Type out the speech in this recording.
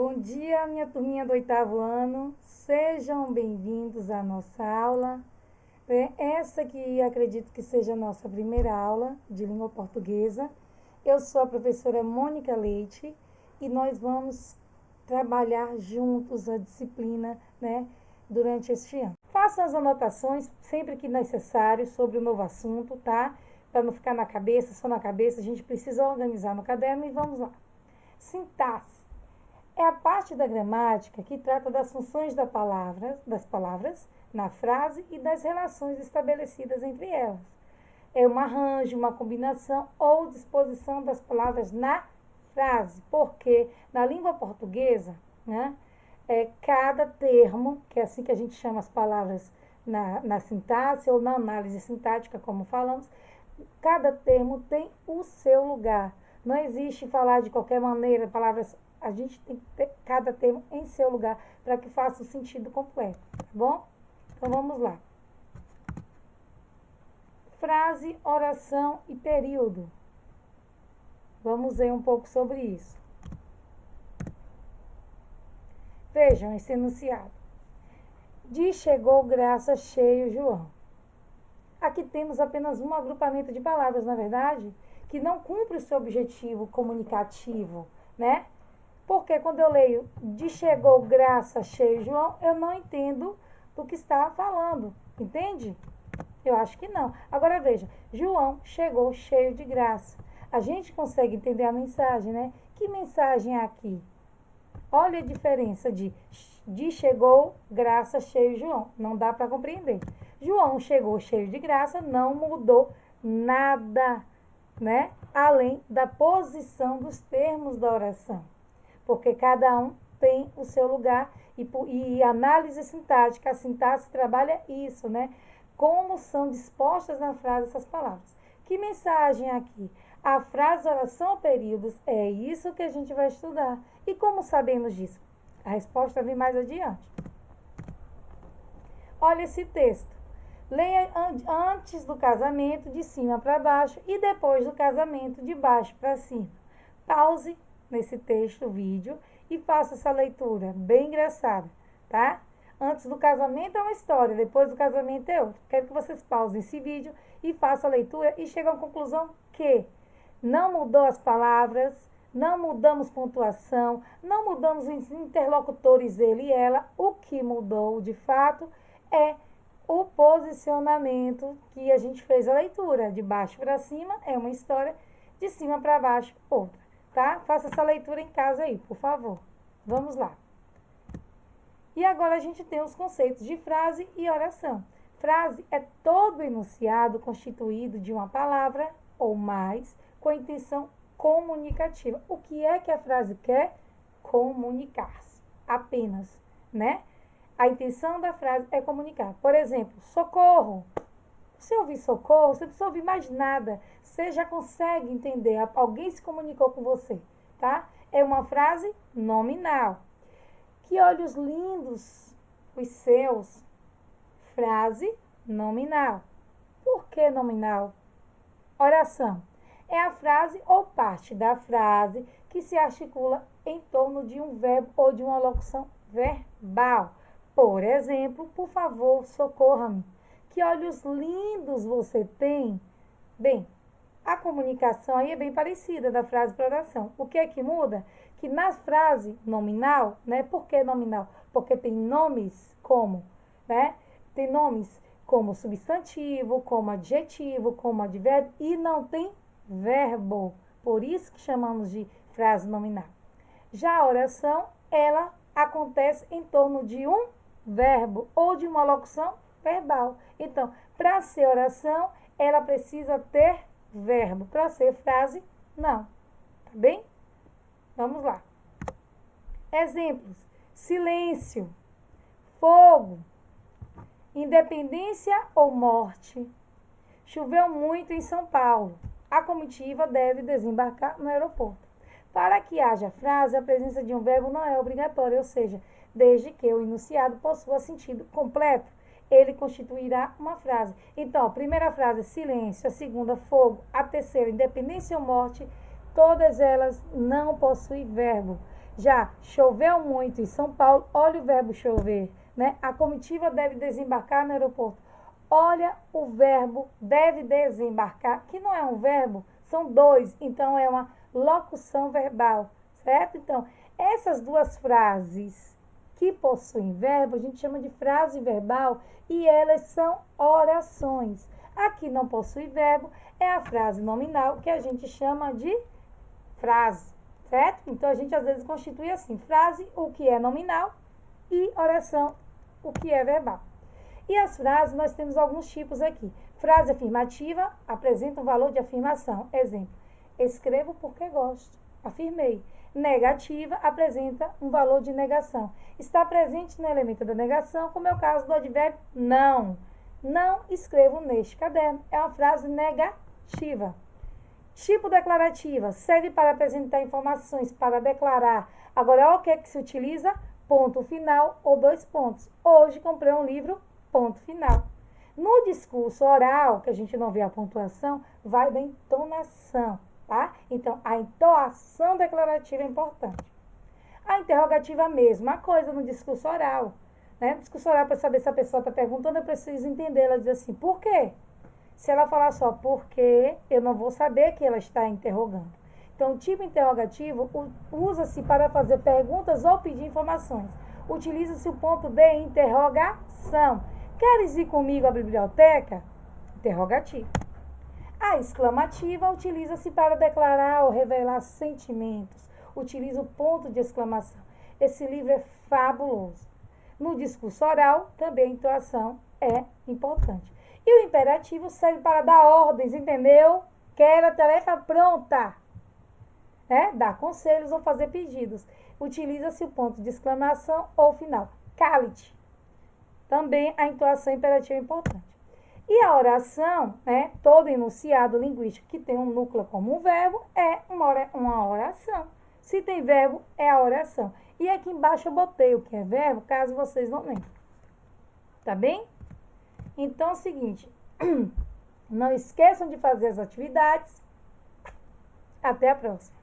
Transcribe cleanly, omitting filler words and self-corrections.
Bom dia, minha turminha do 8º ano. Sejam bem-vindos à nossa aula. Essa que acredito que seja a nossa primeira aula de língua portuguesa. Eu sou a professora Mônica Leite e nós vamos trabalhar juntos a disciplina, durante este ano. Façam as anotações sempre que necessário sobre o novo assunto, tá? Para não ficar na cabeça, só na cabeça, a gente precisa organizar no caderno e vamos lá. Sintaxe é a parte da gramática que trata das funções das palavras na frase e das relações estabelecidas entre elas. É um arranjo, uma combinação ou disposição das palavras na frase, porque na língua portuguesa, cada termo, que é assim que a gente chama as palavras na sintaxe ou na análise sintática, como falamos, cada termo tem o seu lugar. Não existe falar de qualquer maneira, palavras. A gente tem que ter cada termo em seu lugar para que faça o sentido completo, tá bom? Então, vamos lá. Frase, oração e período. Vamos ver um pouco sobre isso. Vejam esse enunciado. De chegou graça cheio João. Aqui temos apenas um agrupamento de palavras, na verdade, que não cumpre o seu objetivo comunicativo, Porque quando eu leio de chegou graça cheio João, eu não entendo do que está falando, entende? Eu acho que não. Agora veja, João chegou cheio de graça. A gente consegue entender a mensagem, Que mensagem é aqui? Olha a diferença de chegou graça cheio João. Não dá para compreender. João chegou cheio de graça, não mudou nada, Além da posição dos termos da oração. Porque cada um tem o seu lugar e análise sintática, a sintaxe trabalha isso, Como são dispostas na frase essas palavras. Que mensagem aqui? A frase, oração ou períodos, é isso que a gente vai estudar. E como sabemos disso? A resposta vem mais adiante. Olha esse texto. Leia antes do casamento, de cima para baixo, e depois do casamento, de baixo para cima. Pause nesse texto, vídeo, e faça essa leitura, bem engraçada, tá? Antes do casamento é uma história, depois do casamento é outra. Quero que vocês pausem esse vídeo e façam a leitura e cheguem à conclusão que não mudou as palavras, não mudamos pontuação, não mudamos os interlocutores ele e ela. O que mudou, de fato, é o posicionamento que a gente fez a leitura. De baixo para cima é uma história, de cima para baixo outra. Tá? Faça essa leitura em casa aí, por favor. Vamos lá. E agora a gente tem os conceitos de frase e oração. Frase é todo enunciado constituído de uma palavra ou mais com a intenção comunicativa. O que é que a frase quer? Comunicar-se. Apenas, A intenção da frase é comunicar. Por exemplo, socorro. Você ouvir socorro, você não precisa ouvir mais nada. Você já consegue entender. Alguém se comunicou com você, tá? É uma frase nominal. Que olhos lindos os seus. Frase nominal. Por que nominal? Oração. É a frase ou parte da frase que se articula em torno de um verbo ou de uma locução verbal. Por exemplo, por favor, socorra-me. Que olhos lindos você tem? Bem, a comunicação aí é bem parecida da frase para oração. O que é que muda? Que na frase nominal, Por que nominal? Porque tem nomes como, Tem nomes como substantivo, como adjetivo, como advérbio e não tem verbo. Por isso que chamamos de frase nominal. Já a oração, ela acontece em torno de um verbo ou de uma locução verbal. Então, para ser oração, ela precisa ter verbo. Para ser frase, não. Tá bem? Vamos lá. Exemplos. Silêncio, fogo, independência ou morte. Choveu muito em São Paulo. A comitiva deve desembarcar no aeroporto. Para que haja frase, a presença de um verbo não é obrigatória, ou seja, desde que o enunciado possua sentido completo, ele constituirá uma frase. Então, a primeira frase, silêncio, a segunda, fogo, a terceira, independência ou morte, todas elas não possuem verbo. Já choveu muito em São Paulo, olha o verbo chover, né? A comitiva deve desembarcar no aeroporto. Olha o verbo deve desembarcar, que não é um verbo, são dois, então é uma locução verbal, certo? Então, essas duas frases que possuem verbo, a gente chama de frase verbal e elas são orações. A que não possui verbo é a frase nominal, que a gente chama de frase, certo? Então, a gente às vezes constitui assim, frase, o que é nominal, e oração, o que é verbal. E as frases, nós temos alguns tipos aqui. Frase afirmativa apresenta um valor de afirmação. Exemplo, escrevo porque gosto. Afirmei. Negativa apresenta um valor de negação. Está presente no elemento da negação, como é o caso do advérbio não. Não escrevo neste caderno. É uma frase negativa. Tipo declarativa, serve para apresentar informações, para declarar. Agora, o que é que se utiliza? Ponto final ou dois pontos. Hoje comprei um livro, ponto final. No discurso oral, que a gente não vê a pontuação, vai da entonação, tá? Então, a entoação declarativa é importante. A interrogativa, a mesma coisa no discurso oral, né? No discurso oral, para saber se a pessoa está perguntando, eu preciso entender. Ela diz assim, por quê? Se ela falar só porque, eu não vou saber que ela está interrogando. Então, o tipo interrogativo usa-se para fazer perguntas ou pedir informações. Utiliza-se o ponto de interrogação. Queres ir comigo à biblioteca? Interrogativo. A exclamativa utiliza-se para declarar ou revelar sentimentos. Utiliza o ponto de exclamação. Esse livro é fabuloso. No discurso oral, também a entoação é importante. E o imperativo serve para dar ordens, entendeu? Quero a tarefa pronta. Dar conselhos ou fazer pedidos. Utiliza-se o ponto de exclamação ou final. Cale-te. Também a entoação imperativa é importante. E a oração, todo enunciado linguístico que tem um núcleo como um verbo, é uma oração. Se tem verbo, é a oração. E aqui embaixo eu botei o que é verbo, caso vocês não lembrem. Tá bem? Então é o seguinte, não esqueçam de fazer as atividades. Até a próxima.